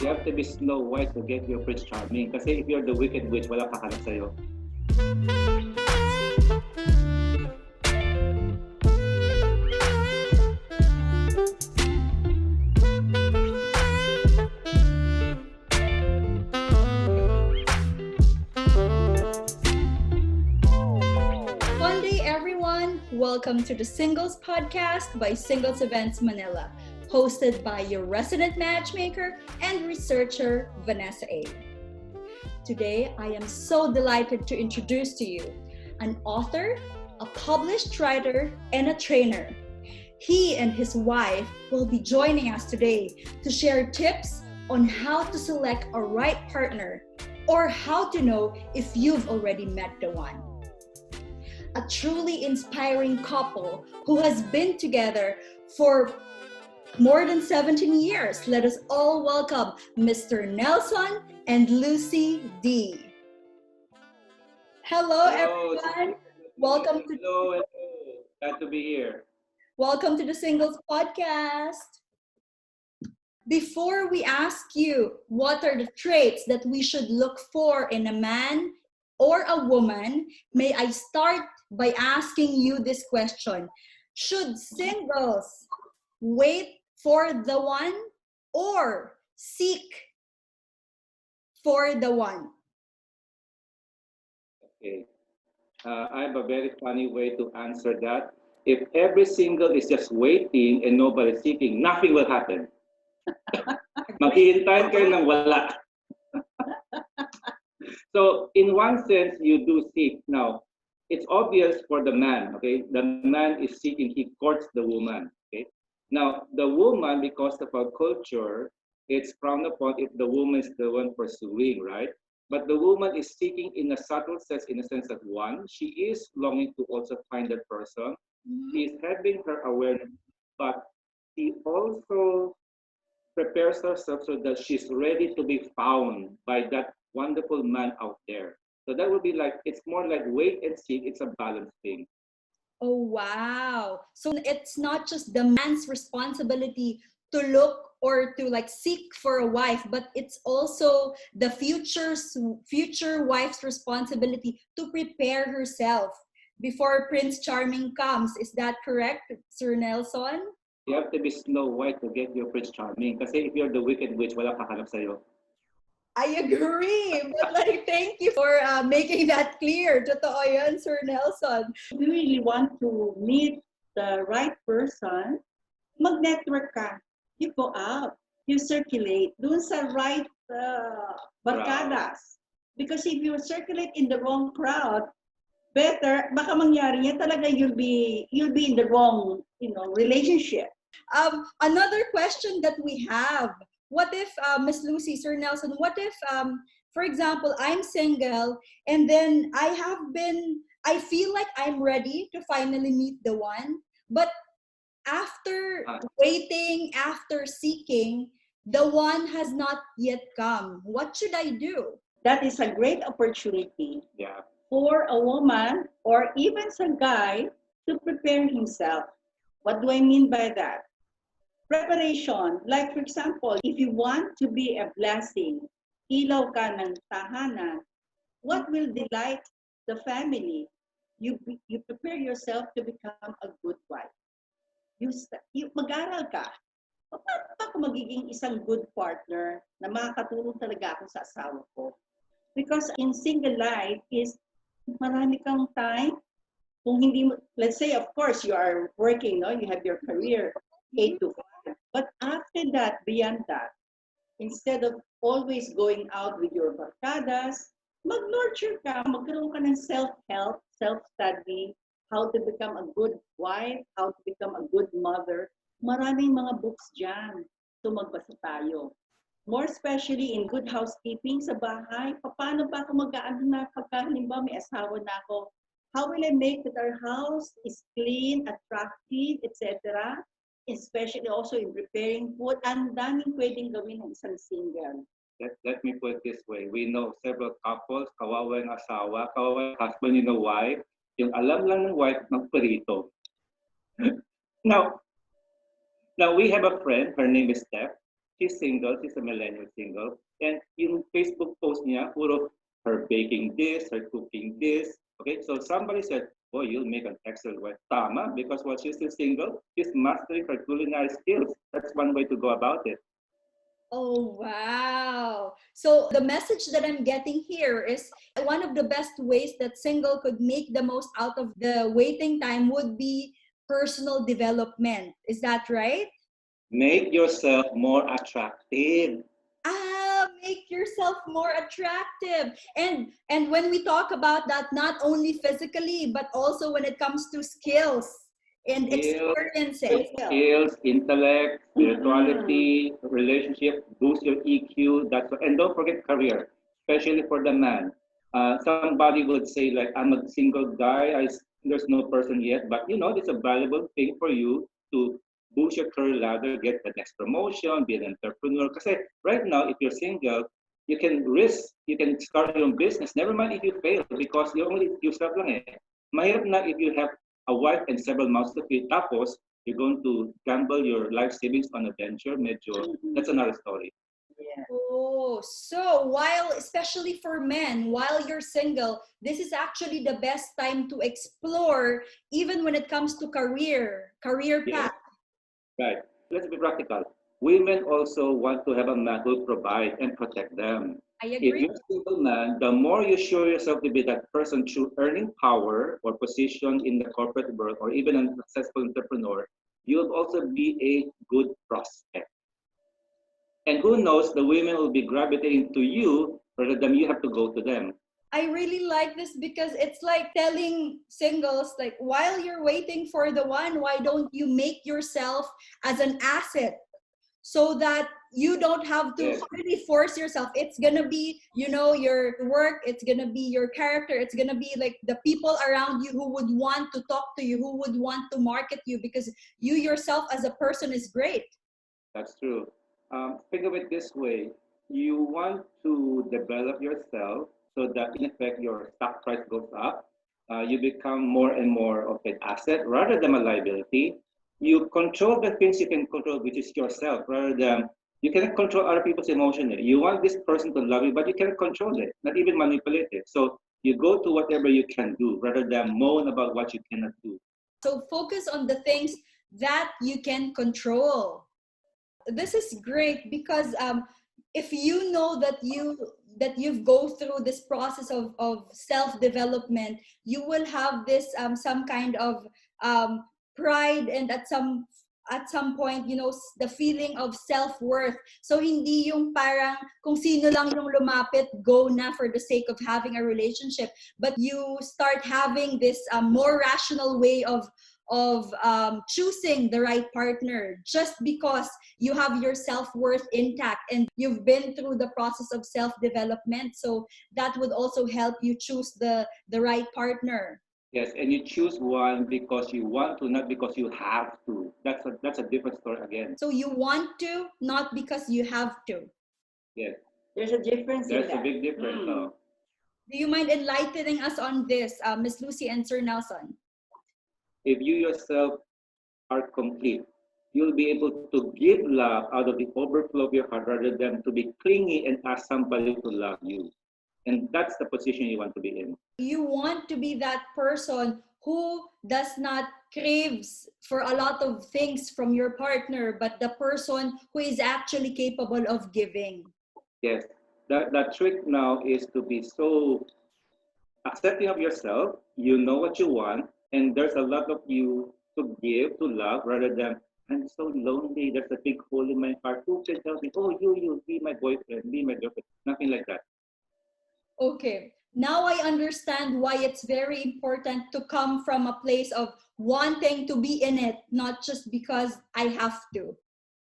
You have to be Snow White to get your Prince Charming. Kasi if you're the Wicked Witch, wala kahanap sa'yo. One day, everyone. Welcome to the Singles Podcast by Singles Events Manila, hosted by your resident matchmaker and researcher, Vanessa A. Today, I am so delighted to introduce to you an author, a published writer, and a trainer. He and his wife will be joining us today to share tips on how to select a right partner or how to know if you've already met the one. A truly inspiring couple who has been together for more than 17 years. Let us all welcome Mr. Nelson and Lucy D. Hello, everyone. Welcome to Hello. Glad to be here. Welcome to the Singles Podcast. Before we ask you what are the traits that we should look for in a man or a woman, may I start by asking you this question. Should singles wait for the one or seek for the one? Okay. I have a very funny way to answer that. If every single is just waiting and nobody seeking, nothing will happen. Maghihintayin kayo ng wala. So, in one sense, you do seek. Now, it's obvious for the man, okay? The man is seeking, he courts the woman, okay? Now, the woman, because of our culture, it's frowned upon if the woman is the one pursuing, right? But the woman is seeking in a subtle sense, in a sense that one, she is longing to also find that person. She is having her awareness, but she also prepares herself so that she's ready to be found by that wonderful man out there. So that would be like, it's more like wait and see, it's a balance thing. Oh, wow. So it's not just the man's responsibility to look or to like seek for a wife, but it's also the future wife's responsibility to prepare herself before Prince Charming comes. Is that correct, Sir Nelson? You have to be Snow White to get your Prince Charming. Kasi if you're the Wicked Witch, wala kahanap sa'yo. I agree. But like, thank you for making that clear. Totoo yan, Sir Nelson. If you really want to meet the right person, mag-network ka. You go out. You circulate dun sa right barkadas. Because if you circulate in the wrong crowd, better, baka mangyari yan talaga you'll be in the wrong, relationship. Another question that we have, what if, Miss Lucy, Sir Nelson, what if, for example, I'm single and then I feel like I'm ready to finally meet the one, but after waiting, after seeking, the one has not yet come. What should I do? That is a great opportunity Yeah. for a woman or even a guy to prepare himself. What do I mean by that? Preparation. Like for example, if you want to be a blessing, ilaw ka ng tahanan, what will delight the family? You prepare yourself to become a good wife. Mag-aral ka. Paano ako magiging isang good partner na makakatulong talaga ako sa asawa ko? Because in single life is marami kang time. Kung hindi mo, let's say, of course, you are working, no? You have your career, 8 to 5. But after that, beyond that, instead of always going out with your barkadas, mag-nurture ka, magkaroon ka ng self-help, self-study, how to become a good wife, how to become a good mother. Maraming mga books dyan. So magbasa tayo. More especially in good housekeeping sa bahay. Paano ba ako mag-aano na pagka halimbawa may asawa na ako? How will I make that our house is clean, attractive, etc.? Especially also in preparing food. Ang daming pwedeng gawin ng isang single. Let me put it this way. We know several couples, kawawa yung asawa, kawawa yung husband, wife. Yung alam lang ng wife, magperito. Now we have a friend, her name is Steph. she's single, she's a millennial single, and yung Facebook post niya, puro her baking this, her cooking this. Okay, so somebody said, oh, you'll make an excellent wife. Tama, because while she's still single, she's mastering her culinary skills. That's one way to go about it. Oh, wow. So the message that I'm getting here is one of the best ways that single could make the most out of the waiting time would be personal development. Is that right? Make yourself more attractive. Make yourself more attractive. And when we talk about that, not only physically, but also when it comes to skills and Skills, experiences. skills, intellect, spirituality, relationship, boost your EQ. That's what, and don't forget career, especially for the man. Somebody would say like, I'm a single guy. There's no person yet, but you know, it's a valuable thing for you to boost your career ladder, get the next promotion, be an entrepreneur. Because right now, if you're single, you can risk, you can start your own business. Never mind if you fail, because you're only yourself lang eh. Mahirap na if you have a wife and several mouths to feed, tapos you're going to gamble your life savings on a venture, medyo, that's another story. Yeah. Oh, so while, especially for men, while you're single, this is actually the best time to explore, even when it comes to career Yeah, path. right. Let's be practical. Women also want to have a man who will provide and protect them. I If agree. you're a single man, the more you show yourself to be that person through earning power or position in the corporate world or even a successful entrepreneur, you'll also be a good prospect. And who knows, the women will be gravitating to you rather than you have to go to them. I really like this because it's like telling singles, like, while you're waiting for the one, why don't you make yourself as an asset so that you don't have to Yes, really force yourself. It's gonna be, your work, it's gonna be your character, it's gonna be like the people around you who would want to talk to you, who would want to market you because you yourself as a person is great. that's true. Think of it this way. You want to develop yourself so that in effect your stock price goes up. You become more and more of an asset rather than a liability. You control the things you can control, which is yourself, rather than you cannot control other people's emotion. You want this person to love you, but you cannot control it, not even manipulate it. So you go to whatever you can do rather than moan about what you cannot do. So focus on the things that you can control. This is great because if you know that you've go through this process of self-development, you will have this some kind of pride, and at some point, the feeling of self-worth. So hindi yung parang kung sino lang yung lumapit, go na for the sake of having a relationship, but you start having this more rational way of choosing the right partner just because you have your self-worth intact and you've been through the process of self-development. So that would also help you choose the right partner. Yes, and you choose one because you want to, not because you have to. That's a different story again. So you want to, not because you have to. Yes, There's a difference in there's a that. big difference. Do you mind enlightening us on this, Miss Lucy and Sir Nelson? If you yourself are complete, you'll be able to give love out of the overflow of your heart rather than to be clingy and ask somebody to love you. And that's the position you want to be in. You want to be that person who does not craves for a lot of things from your partner, but the person who is actually capable of giving. Yes, that trick now is to be so accepting of yourself. You know what you want, and there's a lot of you to give, to love, rather than I'm so lonely. There's a big hole in my heart. Who can tell me? Oh, you, be my boyfriend, be my girlfriend. Nothing like that. Okay, now I understand why it's very important to come from a place of wanting to be in it, not just because I have to.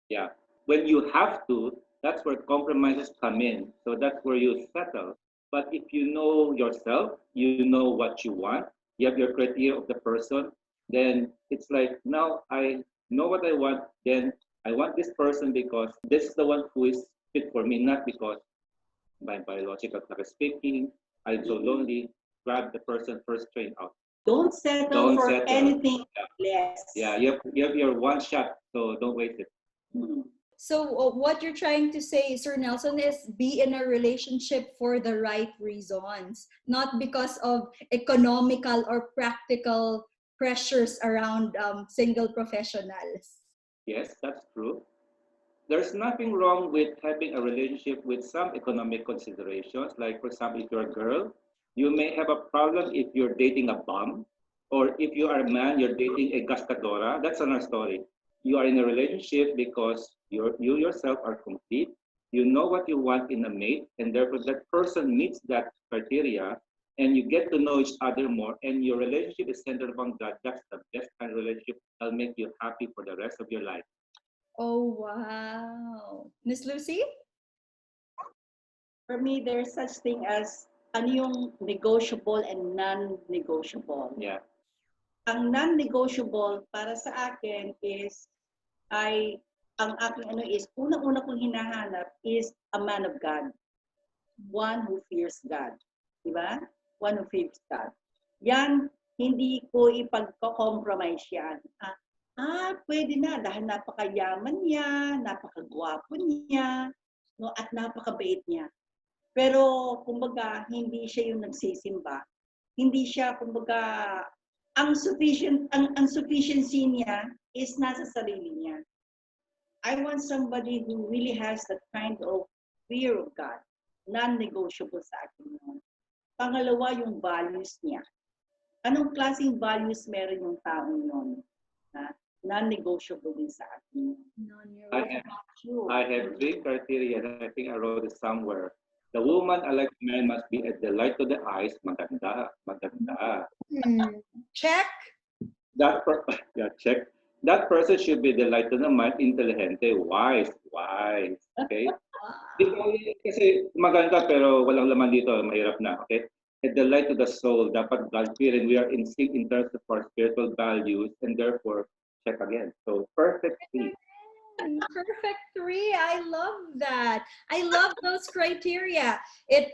Yeah. When you have to, that's where compromises come in. So that's where you settle. But if you know yourself, you know what you want, you have your criteria of the person, then it's like now I know what I want, then I want this person because this is the one who is fit for me, not because my biological clock is speaking, I'm so lonely, grab the person first train out. Don't settle Don't for settle. anything Yeah. less. Yeah, you have your one shot, so don't waste it. Hmm. So what you're trying to say, Sir Nelson, is be in a relationship for the right reasons, not because of economical or practical pressures around single professionals. Yes, that's true. There's nothing wrong with having a relationship with some economic considerations. Like, for example, if you're a girl, you may have a problem if you're dating a bum, or if you are a man, you're dating a gastadora. That's another story. You are in a relationship because you yourself are complete. You know what you want in a mate, and therefore that person meets that criteria, and you get to know each other more, and your relationship is centered upon that. That's the best kind of relationship that'll make you happy for the rest of your life. Oh, wow. Miss Lucy? For me, there's such thing as ano yung negotiable and non-negotiable. Yeah. Ang non-negotiable para sa akin is ang aking ano is unang-una kong hinahanap is a man of God. One who fears God. Di ba? One who fears God. Yan, hindi ko ipagko-compromise yan. Pwede na dahil napakayaman niya, napakagwapo niya, no, at napakabait niya. Pero kumbaga hindi siya yung nagsisimba. Hindi siya kumbaga ang sufficiency niya is nasa sarili niya. I want somebody who really has that kind of fear of God. Non-negotiable sa akin yun. Pangalawa, yung values niya. Anong klaseng values meron yung taong yun? Non-negotiable din sa akin. I have three criteria, and I think I wrote it somewhere. The woman I like man must be a delight to the eyes, maganda, maganda. Check. Yeah, check. That person should be delight to the mind, inteligente, wise, wise. Okay? Kasi maganda pero walang laman dito, mahirap na. Okay? A delight to the soul, dapat God-fearing. We are in sync in terms of our spiritual values, and therefore, check again. So, perfect fit. Perfect three. I love that. I love those criteria. It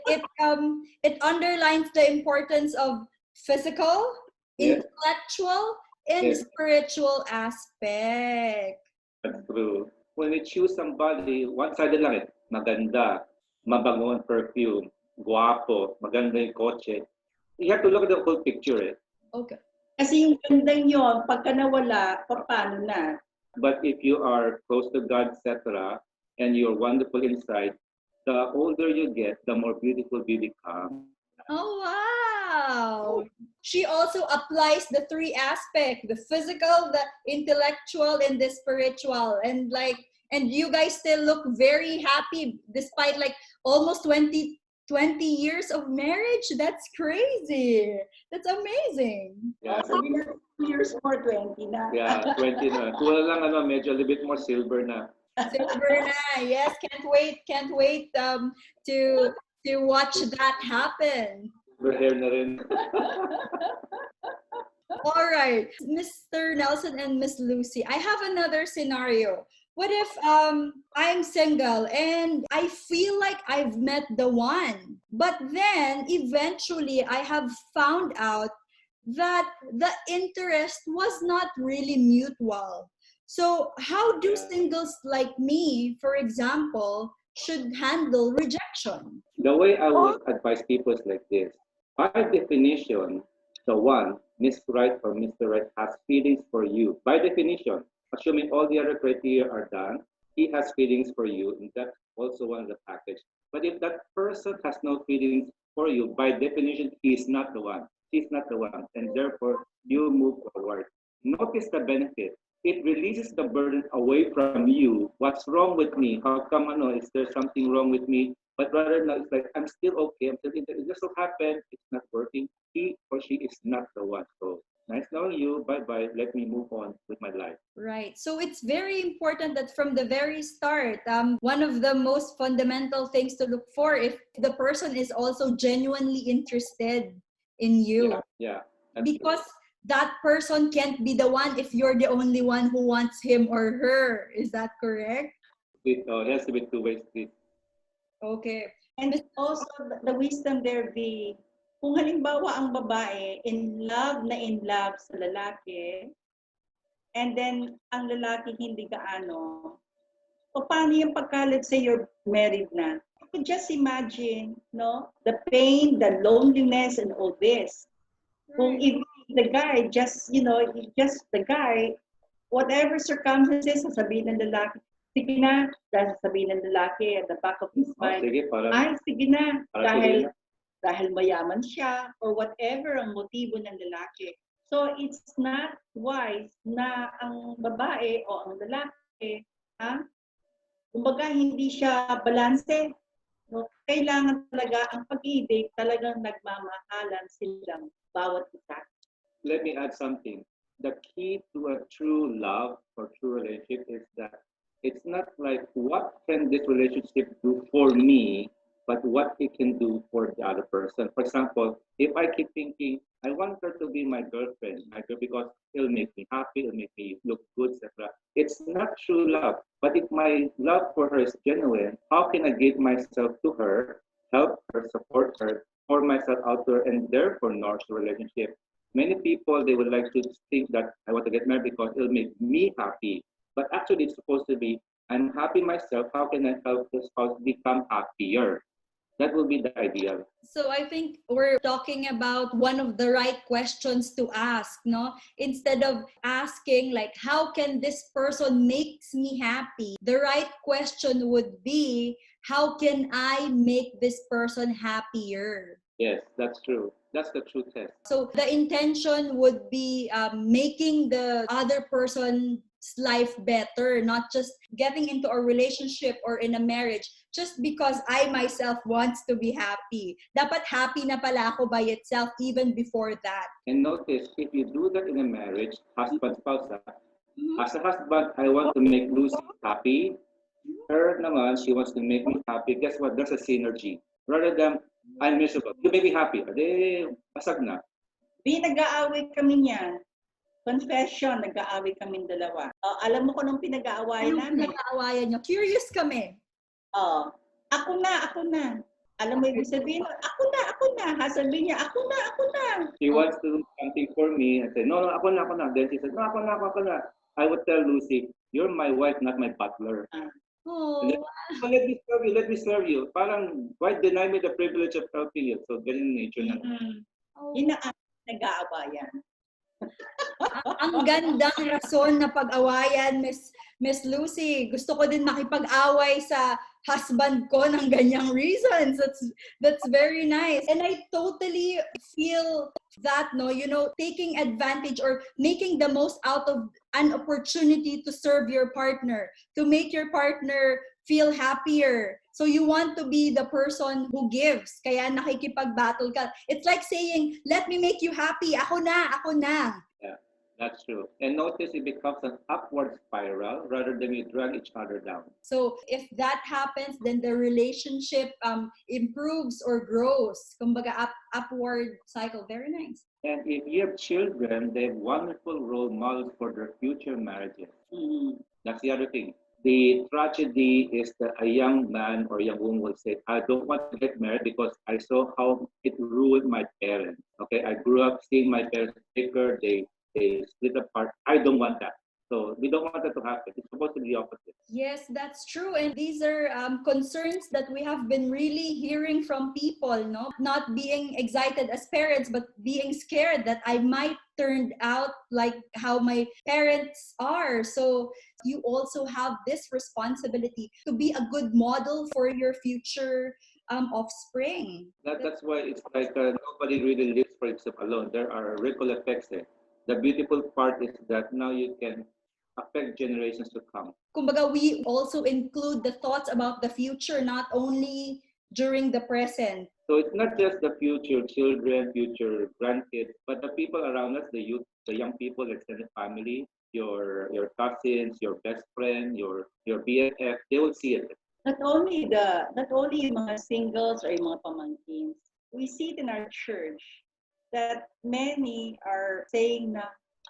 underlines the importance of physical, Yes. intellectual, and Yes. spiritual aspect. That's true. When we choose somebody, one-sided lang eh. Maganda, mabango ang perfume, guwapo, maganda yung kotse. You have to look at the whole picture eh. Okay. Kasi yung gandang yun, pagka nawala, paano na? But if you are close to God, etc., and you're wonderful inside, the older you get, the more beautiful you become. Oh, wow. She also applies the three aspects, the physical, the intellectual, and the spiritual. And you guys still look very happy despite like almost 20 years of marriage. That's crazy. That's amazing. Yeah, So, years more, 20 na. yeah, 20 na. Kuha lang medyo a little bit more silver na. Silver na. Yes, can't wait to watch that happen. Silver hair na rin. All right, Mr. Nelson and Miss Lucy, I have another scenario. What if I'm single and I feel like I've met the one, but then eventually I have found out that the interest was not really mutual. So how do singles like me, for example, should handle rejection? The way I would advise people is like this. By definition, the one, Miss Right or Mr. Right, has feelings for you. By definition, assuming all the other criteria are done, he has feelings for you, and that's also one of the package. But if that person has no feelings for you, by definition, he's not the one. She's not the one, and therefore you move forward. Notice the benefit. It releases the burden away from you. What's wrong with me? How come is there something wrong with me? But rather now it's like I'm still okay. I'm still interested. It just so happened it's not working. He or she is not the one. So nice knowing you. Bye bye. Let me move on with my life. Right. So it's very important that from the very start, one of the most fundamental things to look for if the person is also genuinely interested in you. Yeah. Because that person can't be the one if you're the only one who wants him or her. Is that correct? It has to be two-way street. Okay. And also, the wisdom there be, kung halimbawa ang babae in love sa lalaki, and then ang lalaki hindi gaano, paano yung pagka, let's say, you're married na? You can just imagine, no? The pain, the loneliness, and all this. Kung if the guy, just, just the guy, whatever circumstances, sasabihin ng lalaki, sige na, dahil sasabihin ng lalaki at the back of his mind, Sige, ay, sige na, sige na. dahil mayaman siya, or whatever ang motibo ng lalaki. So, it's not wise na ang babae o ang lalaki, kumbaga hindi siya balanse. No? Kailangan talaga ang pag-ibig, talagang nagmamahalan silang bawat isa. Let me add something. The key to a true love or true relationship is that it's not like what can this relationship do for me, but what it can do for the other person. For example, if I keep thinking, I want her to be my girlfriend, because it'll make me happy, it'll make me look good, etc. It's not true love. But if my love for her is genuine, how can I give myself to her, help her, support her, pour myself out to her, and therefore nourish the relationship? Many people, they would like to think that I want to get married because it'll make me happy. But actually, it's supposed to be, I'm happy myself. How can I help this spouse become happier? That will be the ideal. So I think we're talking about one of the right questions to ask, no? Instead of asking like, how can this person makes me happy? The right question would be, how can I make this person happier? Yes, that's true. That's the true test. So the intention would be making the other person's life better, not just getting into a relationship or in a marriage just because I myself wants to be happy. Dapat happy na pala ako by itself even before that. And notice, if you do that in a marriage, husband, spouse, as a husband, I want to make Lucy happy. Her naman, she wants to make me happy. Guess what? There's a synergy. Rather than, I'm miserable. You make me happy. Ade, basag na. Di nag-aaway kami niyan. Confession, nag-aaway kaming dalawa. Alam mo ko nung pinag-aawayan namin. Pinag-aawayan niyo? Curious kami. Ako na. Alam mo ibig sabihin, ako na. Sabihin niya, ako na. She wants to do something for me and say, no, ako na. Then she said, no, ako na. I would tell Lucy, you're my wife, not my butler. Oh, Let me serve you. Parang, why deny me the privilege of helping you? So, ganyan nature na. Yun na ang nag-aawayan. Ang gandang rason na pag-awayan, Miss Lucy. Gusto ko din makipag-away sa husband ko ng ganyang reasons. That's very nice. And I totally feel that, taking advantage or making the most out of an opportunity to serve your partner, to make your partner feel happier. So you want to be the person who gives. Kaya nakikipag-battle ka. It's like saying, let me make you happy. Ako na. Yeah, that's true. And notice it becomes an upward spiral rather than you drag each other down. So if that happens, then the relationship improves or grows. Kumbaga, upward cycle. Very nice. And if you have children, they have wonderful role models for their future marriages. That's the other thing. The tragedy is that a young man or young woman will say, I don't want to get married because I saw how it ruined my parents. Okay, I grew up seeing my parents bicker, they split apart. I don't want that. So we don't want that to happen. It's supposed to be the opposite. Yes, that's true. And these are concerns that we have been really hearing from people, no? Not being excited as parents, but being scared that I might turn out like how my parents are. So you also have this responsibility to be a good model for your future offspring. That's why it's like nobody really lives for himself alone. There are ripple effects there. The beautiful part is that now you can affect generations to come. Kumbaga, we also include the thoughts about the future, not only during the present. So it's not just the future children, future grandkids, but the people around us, the youth, the young people, extended family, your cousins, your best friend, your BFF, they will see it. Not only yung mga singles or yung mga pamangkins, we see it in our church that many are saying na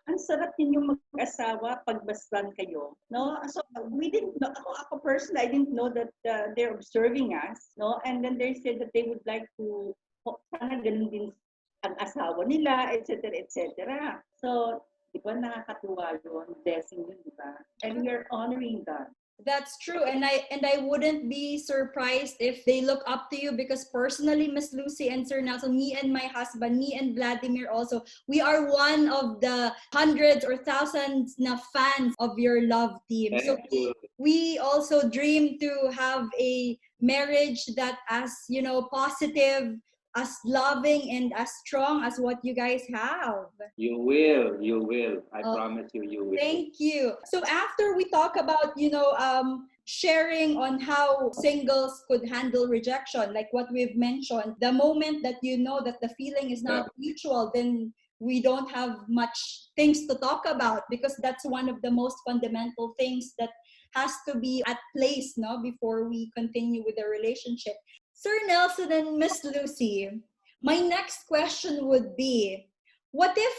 ang sarap ninyong mag-asawa pag basban kayo, no? So we didn't know, ako personally, I didn't know that they're observing us, no? And then they said that they would like to, sana ganun din ang asawa nila, etc., etc. So, di ba nakakatuwa yun, blessing yun, di ba? And we are honoring that. That's true. And I wouldn't be surprised if they look up to you, because personally, Miss Lucy and Sir Nelson, me and my husband, me and Vladimir also, we are one of the hundreds or thousands na fans of your love team. So Thank you. we also dream to have a marriage that as, positive, as loving, and as strong as what you guys have. You will. You will. I Oh, promise you, you will. thank you. So after we talk about, sharing on how singles could handle rejection, like what we've mentioned, the moment that you know that the feeling is Yeah. not mutual, then we don't have much things to talk about, because that's one of the most fundamental things that has to be at place, no, before we continue with the relationship. Sir Nelson and Miss Lucy, my next question would be, what if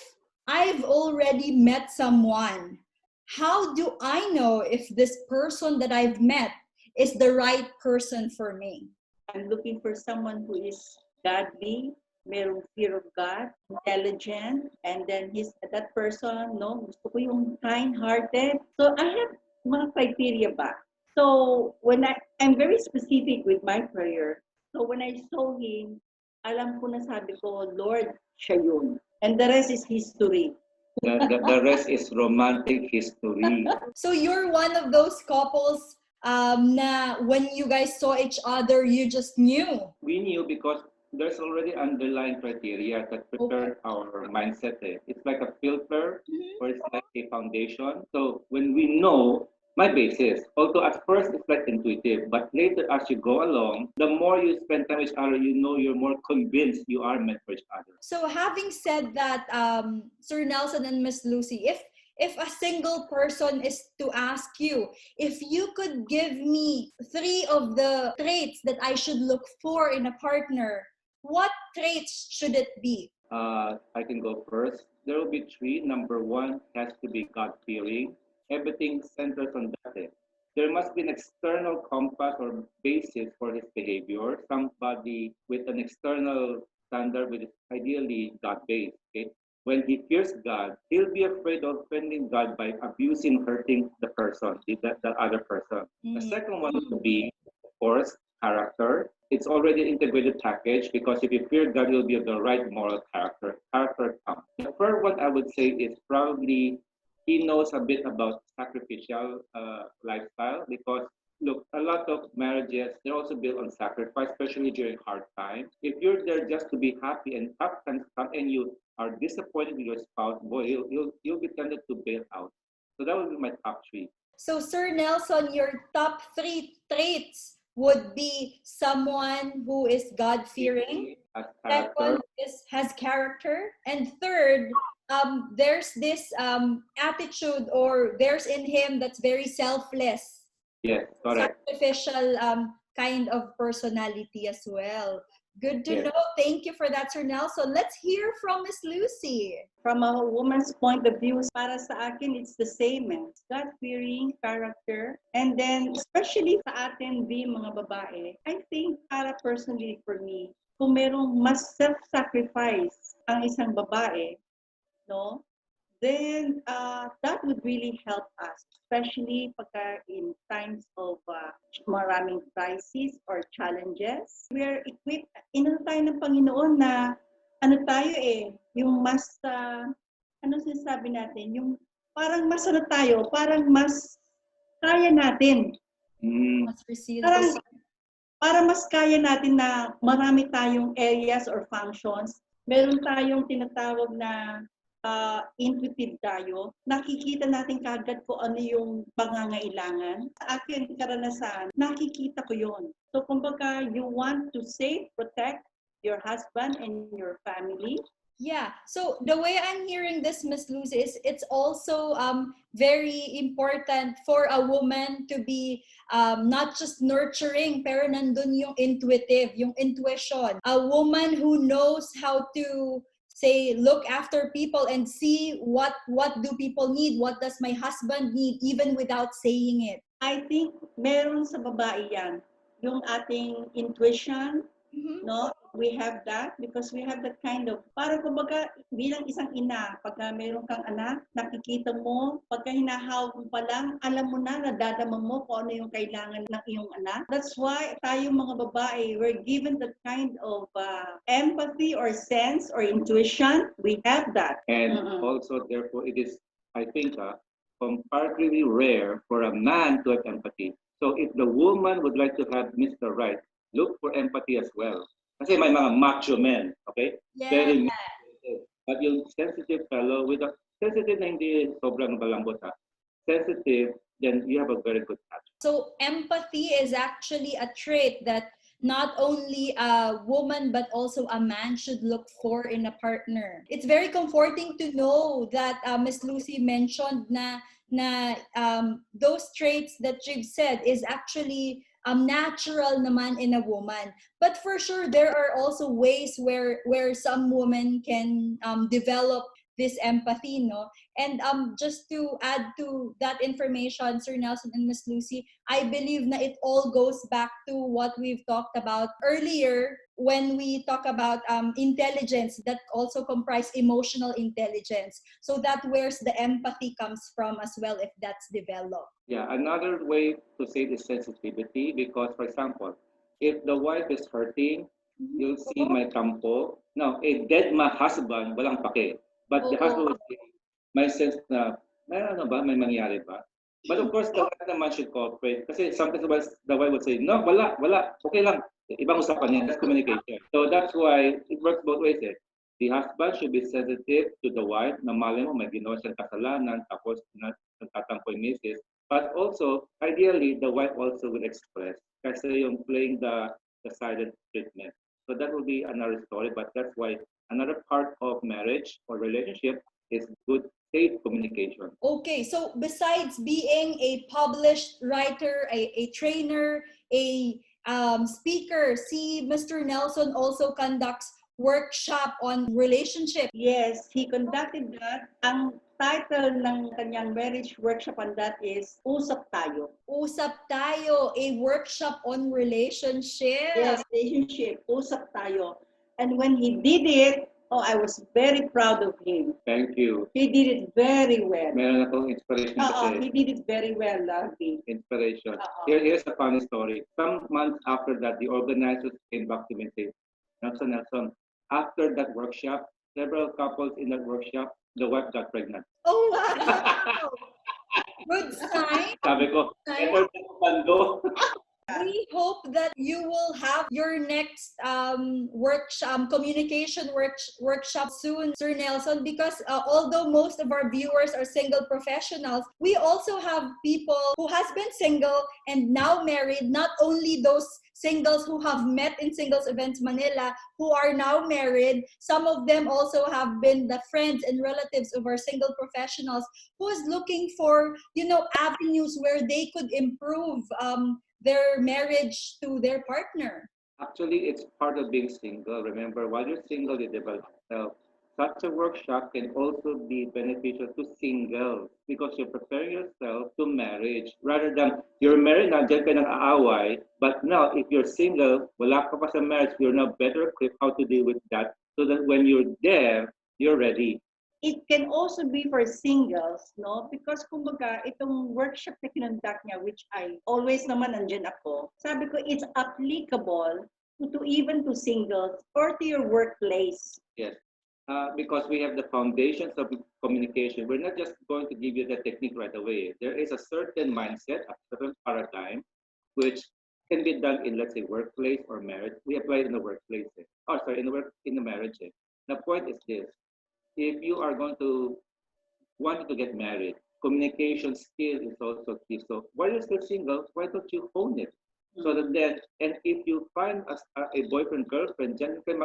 I've already met someone? How do I know if this person that I've met is the right person for me? I'm looking for someone who is godly, mayroong fear of God, intelligent, and then that person, no, gusto ko yung kind-hearted. So I have mga criteria ba. So when I'm very specific with my prayer. So when I saw him, alam ko na, sabi ko, Lord, siya yun. And the rest is history. The rest is romantic history. So you're one of those couples na when you guys saw each other, you just knew. We knew because there's already underlying criteria that prepare our mindset. It's like a filter or it's like a foundation. So when we know my basis, although at first it's like intuitive, but later as you go along, the more you spend time with each other, you're more convinced you are meant for each other. So having said that, Sir Nelson and Miss Lucy, if a single person is to ask you, if you could give me 3 of the traits that I should look for in a partner, what traits should it be? I can go first. There will be 3. Number 1 has to be God-fearing. Everything centers on that. There must be an external compass or basis for his behavior. Somebody with an external standard, with ideally God-based. Okay? When he fears God, he'll be afraid of offending God by abusing, hurting the person, the other person. The second one would be, of course, character. It's already an integrated package because if you fear God, you'll be of the right moral character. Character counts. The third one I would say is probably he knows a bit about sacrificial lifestyle because look, a lot of marriages they're also built on sacrifice, especially during hard times. If you're there just to be happy and tough times come and you are disappointed with your spouse, boy, you'll be tempted to bail out. So that would be my top 3. So Sir Nelson, your top 3 traits would be someone who is God-fearing. As Second character, is has character, and third, there's this attitude, or there's in him that's very selfless, yes, correct. sacrificial kind of personality as well. Good to Yes. know. Thank you for that, Sir Nelson. Let's hear from Miss Lucy. From a woman's point of view, para sa akin, it's the same. God-fearing, character. And then, especially sa atin, mga babae, I think para personally for me, kung merong mas self-sacrifice ang isang babae, no? Then that would really help us, especially pagka in times of maraming crises or challenges. We are equipped, inano tayo ng Panginoon na ano tayo yung mas, ano sinasabi natin, yung parang mas ano tayo, parang mas kaya natin. Mas Parang, resilient. para mas kaya natin na marami tayong areas or functions, meron tayong tinatawag na intuitive tayo, nakikita natin kagad kung ano yung pangangailangan. Sa akin, karanasan, nakikita ko yon. So, kumbaga, you want to save, protect your husband and your family. Yeah. So the way I'm hearing this, Miss Lucy, is it's also very important for a woman to be not just nurturing, pero nandun yung intuitive, yung intuition. A woman who knows how to say look after people and see what do people need, what does my husband need, even without saying it. I think meron sa babae yan, yung ating intuition, No, we have that because we have that kind of, para kumbaga, bilang isang ina, pagka meron kang anak, nakikita mo, pagka hinahawak mo pa lang, alam mo na, nadadama mo kung ano yung kailangan ng iyong anak. That's why tayong mga babae, we're given that kind of empathy or sense or intuition. We have that. And also, therefore, it is, I think, comparatively rare for a man to have empathy. So if the woman would like to have Mr. Right, look for empathy as well. Kasi may mga macho men, okay? Yeah. Very sensitive. But yung sensitive fellow with a sensitive na hindi sobrang balambot sensitive, then you have a very good match. So empathy is actually a trait that not only a woman but also a man should look for in a partner. It's very comforting to know that Miss Lucy mentioned na those traits that you've said is actually natural naman in a woman. But for sure, there are also ways where some women can develop this empathy, no? And just to add to that information, Sir Nelson and Miss Lucy, I believe na it all goes back to what we've talked about earlier when we talk about intelligence that also comprise emotional intelligence. So that where's the empathy comes from as well if that's developed. Yeah, another way to say this sensitivity, because for example, if the wife is hurting, you'll see my tampo. Now, a dead husband, walang pake. But the husband would say, my sense na, may ano ba, may mangyari ba? But of course, the wife naman should cooperate. Kasi sometimes the wife would say, no, wala, okay lang. Ibang usapan yan, that's communication. So that's why it works both ways. The husband should be sensitive to the wife, na mali mo, may ginawa siyang kasalanan, tapos nagtatampo yung misis. But also, ideally, the wife also will express kasi yung playing the silent treatment. So that will be another story, but that's why another part of marriage or relationship is good, safe communication. Okay, so besides being a published writer, a trainer, a speaker, si Mr. Nelson also conducts workshop on relationship. Yes, he conducted that. Ang title ng kanyang marriage workshop on that is Usap Tayo. Usap Tayo, a workshop on relationship. Yes, relationship. Usap Tayo. And when he did it, I was very proud of him. Thank you. He did it very well. Meron akong inspiration kasi. He did it very well, Larry. Inspiration. Here's a funny story. Some months after that, the organizers came back to me and said, Nelson, after that workshop, several couples in that workshop, the wife got pregnant. Oh, wow! Good sign. Sabi ko, better than bando. We hope that you will have your next workshop, communication workshop soon, Sir Nelson, because although most of our viewers are single professionals, we also have people who has been single and now married, not only those singles who have met in Singles Events Manila, who are now married. Some of them also have been the friends and relatives of our single professionals who is looking for, avenues where they could improve their marriage to their partner. Actually, it's part of being single. Remember, while you're single, you develop yourself. Such a workshop can also be beneficial to singles because you're preparing yourself to marriage. Rather than you're married na, dyan ka nang aaway, but now if you're single, wala ka pa sa marriage, you're now better equipped how to deal with that so that when you're there, you're ready. It can also be for singles, no? Because kumbaga, itong workshop na kinonduct niya, which I always naman nandyan ako, sabi ko, it's applicable to even to singles or to your workplace. Yes. Because we have the foundations of communication. We're not just going to give you the technique right away. There is a certain mindset, a certain paradigm, which can be done in, let's say, workplace or marriage. We apply it in the workplace. In the marriage. The point is this. If you are going to want to get married, communication skill is also key. So while you're still single, why don't you hone it? So that then, and if you find a boyfriend, girlfriend, then you can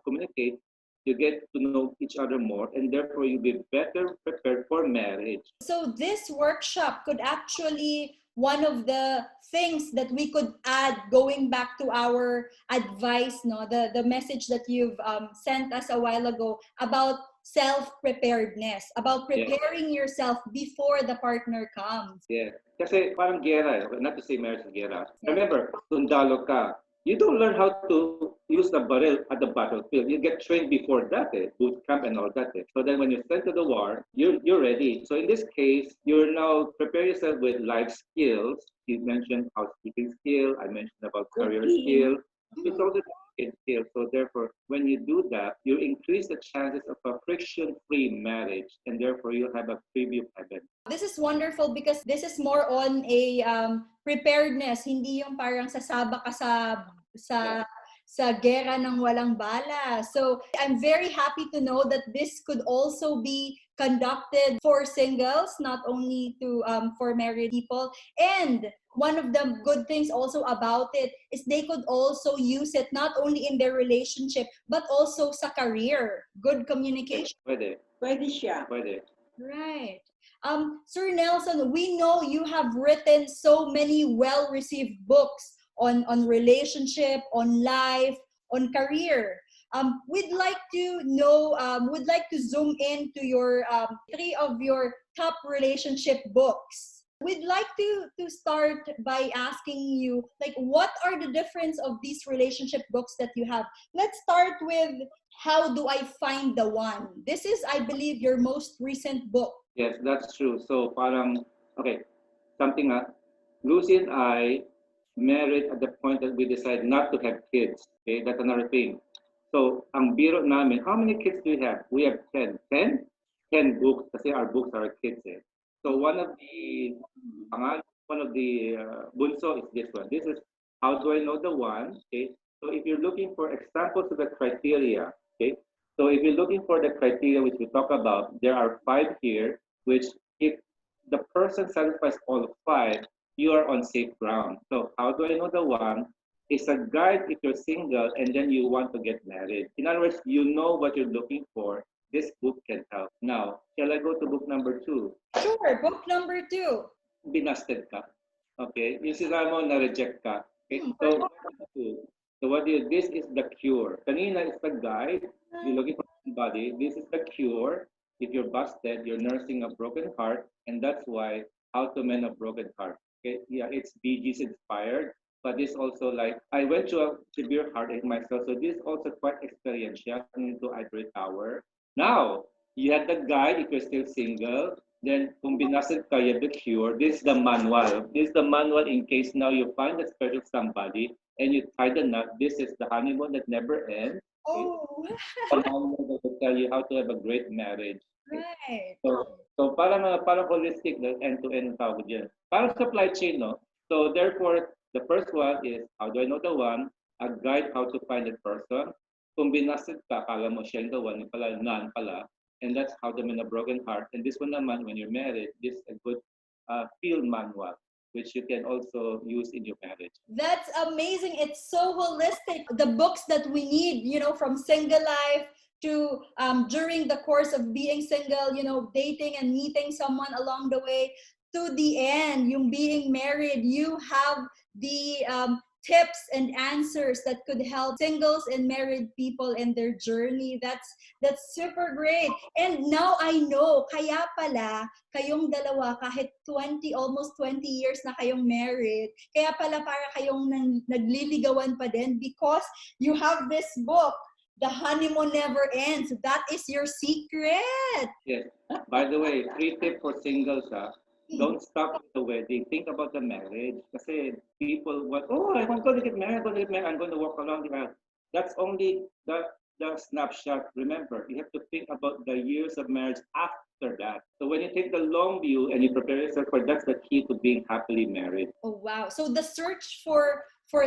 communicate, you get to know each other more, and therefore you'll be better prepared for marriage. So this workshop could actually, one of the things that we could add going back to our advice, the message that you've sent us a while ago about self-preparedness, about preparing yourself before the partner comes. Yeah. Kasi parang gera, not to say marriage is gera. Remember, sundalo ka. You don't learn how to use the barrel at the battlefield. You get trained before that, boot camp and all that. So then when you're sent to the war, you're ready. So in this case, you're now prepare yourself with life skills. You mentioned housekeeping skill. I mentioned about career skill. It's also skill. So therefore, when you do that, you increase the chances of a friction-free marriage, and therefore you'll have a preview heaven. This is wonderful because this is more on a preparedness, hindi yung parang sasaba ka sa gera ng walang bala. So I'm very happy to know that this could also be conducted for singles, not only to for married people. And one of the good things also about it is they could also use it not only in their relationship but also sa career. Good communication. Pwede siya. Right. Sir Nelson, we know you have written so many well-received books on relationship, on life, on career. We'd like to know, we'd like to zoom into your 3 of your top relationship books. We'd like to start by asking you, like, what are the difference of these relationship books that you have? Let's start with How Do I Find the One? This is, I believe, your most recent book. Yes, that's true. So parang, okay, something Lucy and I married at the point that we decided not to have kids. Okay, that's another thing. So ang biro namin, how many kids do we have? We have 10. 10? 10 books kasi our books are kids. So one of the bunso is this one. This is How Do I Know the One? Okay. So if you're looking for examples of the criteria, okay. So if you're looking for the criteria which we talk about, there are 5 here, which if the person satisfies all 5, you are on safe ground. So How Do I Know the One is a guide if you're single and then you want to get married. In other words, you know what you're looking for. This book can help. Now, shall I go to book number 2? Sure, book number 2. Binasted ka. Okay? Yung sila mo, na-reject ka. Okay? So what do you, this is the cure. Kanina is the guide. You're looking for somebody. This is the cure. If you're busted, you're nursing a broken heart. And that's why How to Mend a Broken Heart. Okay? Yeah, it's Bee Gees inspired. But this also like, I went through a severe heartache myself. So this is also quite experiential into Ivory Tower. Now, you had the guide if you're still single. Then, kung binasted ka, you have the cure. This is the manual. This is the manual in case now you find a special somebody and you tie the knot. This is the honeymoon that never ends. Oh. The manual that will tell you how to have a great marriage. Right. So parang holistic, end-to-end tawag dyan. Parang supply chain, no? So therefore, the first one is, How Do I Know the One? A guide how to find a person. Kung binasted ka, akala mo siya yung the one, yung pala, none pala. And that's How to Mend a Broken Heart. And this one naman, when you're married, this is a good field manual, which you can also use in your marriage. That's amazing. It's so holistic. The books that we need, from single life to during the course of being single, dating and meeting someone along the way, to the end, yung being married, you have the tips and answers that could help singles and married people in their journey. That's super great. And now I know, kaya pala kayong dalawa kahit almost 20 years na kayong married, kaya pala para kayong nagliligawan pa din because you have this book, The Honeymoon Never Ends. That is your secret. Yes. By the way, 3 tips for singles, don't stop at the wedding. Think about the marriage. Kasi people want, I'm going to get married, I'm going to walk along the aisle. That's only the snapshot. Remember, you have to think about the years of marriage after that. So when you take the long view and you prepare yourself for, that's the key to being happily married. Oh, wow. So the search for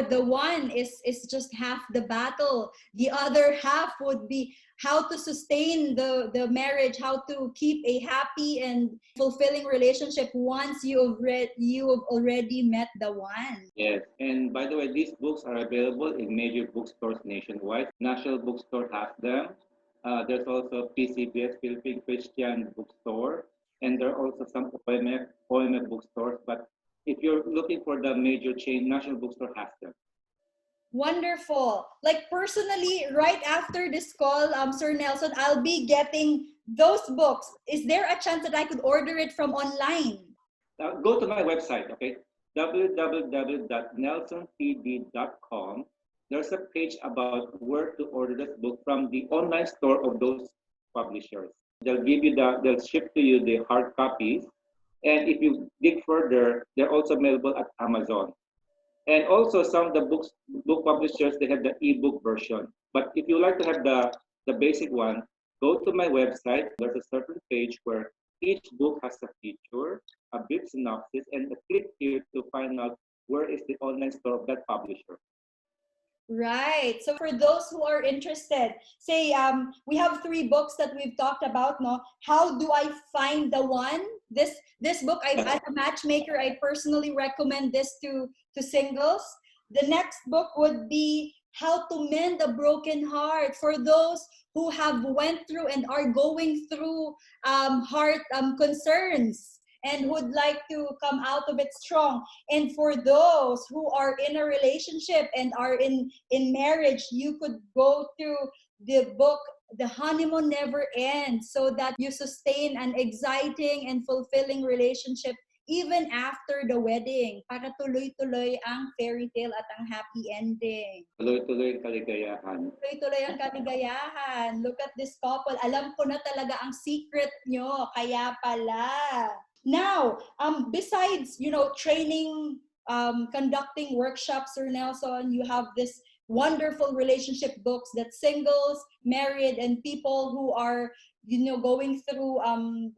the one is just half the battle. The other half would be how to sustain the marriage, how to keep a happy and fulfilling relationship once you have already met the one. Yes, and by the way, these books are available in major bookstores nationwide. National Bookstore has them. There's also PCBS, Philippine Christian Bookstore, and there are also some OMF bookstores. But if you're looking for the major chain, National Bookstore has them. Wonderful. Like personally, right after this call, Sir Nelson, I'll be getting those books. Is there a chance that I could order it from online? Go to my website, okay? www.nelsonpd.com. there's a page about where to order this book from the online store of those publishers. They'll ship to you the hard copies. And if you dig further, they're also available at Amazon. And also some of the book publishers, they have the ebook version. But if you like to have the basic one, go to my website. There's a certain page where each book has a feature, a brief synopsis, and a click here to find out where is the online store of that publisher. Right. So for those who are interested, say we have three books that we've talked about. No, how do I find the one? This book, as a matchmaker, I personally recommend this to singles. The next book would be How to Mend a Broken Heart for those who have went through and are going through heart concerns and would like to come out of it strong. And for those who are in a relationship and are in marriage, you could go to the book The Honeymoon Never Ends, so that you sustain an exciting and fulfilling relationship even after the wedding, para tuloy-tuloy ang fairy tale at ang happy ending. Tuloy-tuloy ang kaligayahan. Tuloy-tuloy ang kaligayahan. Look at this couple. Alam ko na talaga ang secret nyo. Kaya pala. Now, besides, training, conducting workshops, Sir Nelson, you have this wonderful relationship books that singles, married, and people who are, going through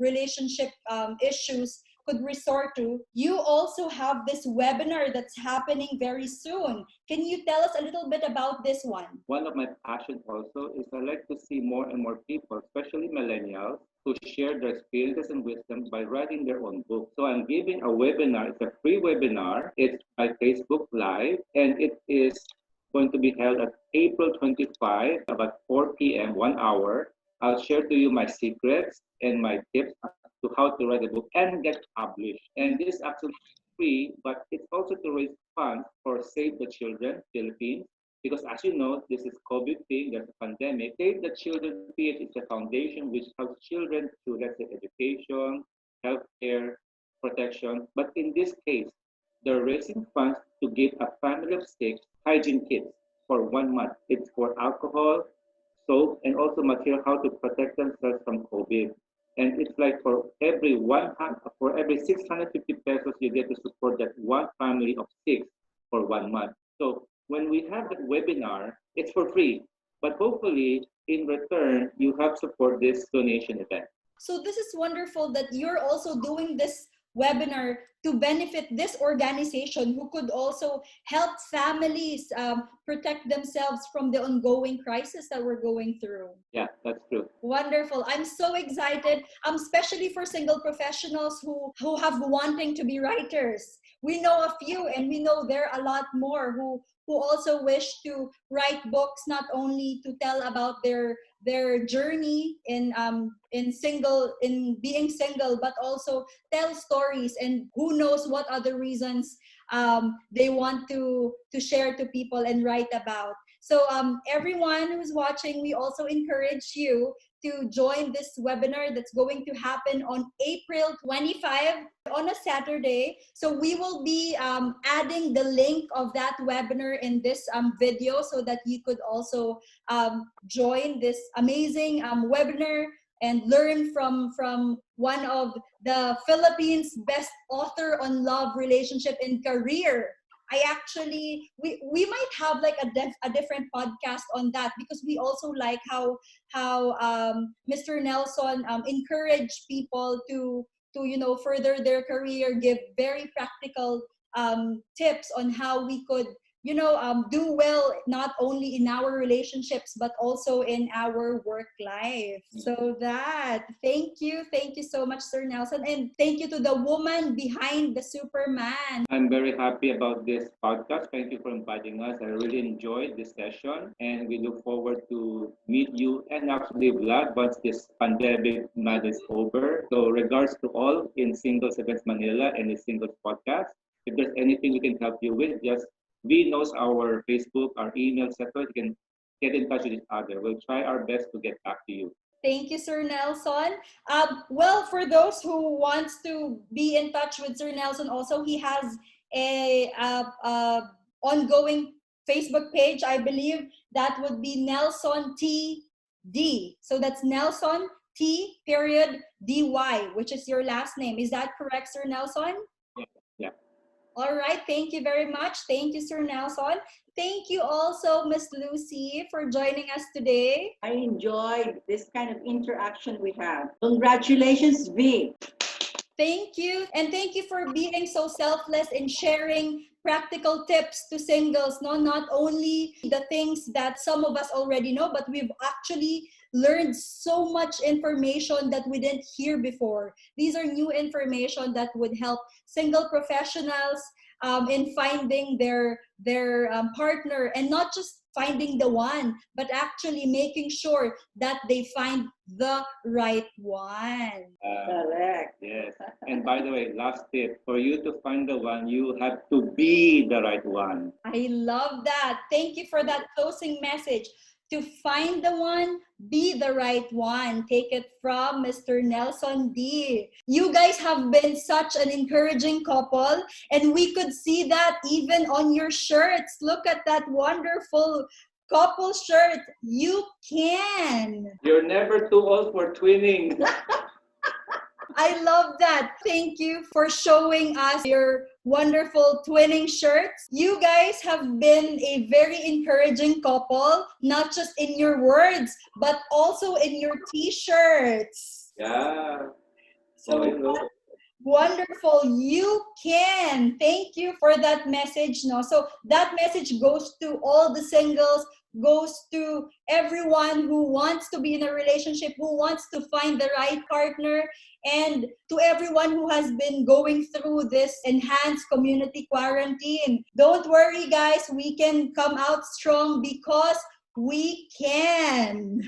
relationship issues could resort to. You also have this webinar that's happening very soon. Can you tell us a little bit about this one? One of my passions also is I like to see more and more people, especially millennials, to share their experiences and wisdom by writing their own book. So I'm giving a webinar. It's a free webinar. It's by Facebook Live, and it is going to be held at April 25, about 4 p.m., 1 hour. I'll share to you my secrets and my tips to how to write a book and get published. And this is actually free, but it's also to raise funds for Save the Children Philippines. Because as you know, this is COVID thing, there's a pandemic. Save the Children PH is a foundation which helps children through, let's say, education, healthcare, protection. But in this case, they're raising funds to give a family of 6 hygiene kits for 1 month. It's for alcohol, soap, and also material how to protect themselves from COVID. And it's like for every 650 pesos, you get to support that one family of 6 for 1 month. So when we have that webinar, it's for free. But hopefully, in return, you help support this donation event. So this is wonderful that you're also doing this webinar to benefit this organization who could also help families protect themselves from the ongoing crisis that we're going through. Yeah, that's true. Wonderful. I'm so excited, especially for single professionals who have wanting to be writers. We know a few, and we know there are a lot more who also wish to write books, not only to tell about their journey in being single, but also tell stories, and who knows what other reasons they want to share to people and write about. So everyone who's watching, we also encourage you to join this webinar that's going to happen on April 25 on a Saturday. So we will be adding the link of that webinar in this video so that you could also join this amazing webinar and learn from one of the Philippines' best author on love, relationship, and career. We might have like a different podcast on that, because we also like how Mr. Nelson encourage people to further their career, give very practical tips on how we could do well, not only in our relationships but also in our work life. So thank you so much, Sir Nelson, and thank you to the woman behind the Superman. I'm very happy about this podcast. Thank you for inviting us. I really enjoyed this session, and we look forward to meet you and actually Vlad once this pandemic madness is over. So regards to all in Singles Events Manila and the Singles Podcast. If there's anything we can help you with, just we knows our Facebook, our email, etc. You can get in touch with each other. We'll try our best to get back to you. Thank you, Sir Nelson. Well, for those who wants to be in touch with Sir Nelson, also he has a ongoing Facebook page, I believe that would be Nelson T D. So that's Nelson T period DY, which is your last name. Is that correct, Sir Nelson? Yeah. All right. Thank you very much. Thank you, Sir Nelson. Thank you also, Miss Lucy, for joining us today. I enjoyed this kind of interaction we have. Congratulations, V. Thank you. And thank you for being so selfless in sharing practical tips to singles. No, not only the things that some of us already know, but we've actually learned so much information that we didn't hear before. These are new information that would help single professionals in finding their partner, and not just finding the one, but actually making sure that they find the right one. Correct. Yes. And by the way, last tip, for you to find the one, you have to be the right one. I love that. Thank you for that closing message. To find the one, be the right one. Take it from Mr. Nelson D. You guys have been such an encouraging couple, and we could see that even on your shirts. Look at that wonderful couple shirt. You can. You're never too old for twinning. I love that. Thank you for showing us your wonderful twinning shirts. You guys have been a very encouraging couple, not just in your words, but also in your t-shirts. Yeah. So hello. wonderful. You can. Thank you for that message. No, so that message goes to all the singles, goes to everyone who wants to be in a relationship, who wants to find the right partner, and to everyone who has been going through this enhanced community quarantine. Don't worry, guys. We can come out strong because we can.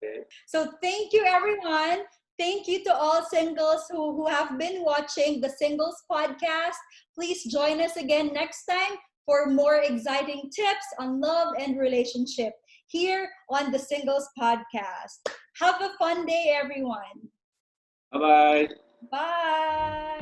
Okay. So thank you, everyone. Thank you to all singles who have been watching the Singles Podcast. Please join us again next time for more exciting tips on love and relationship here on the Singles Podcast. Have a fun day, everyone. Bye-bye. Bye.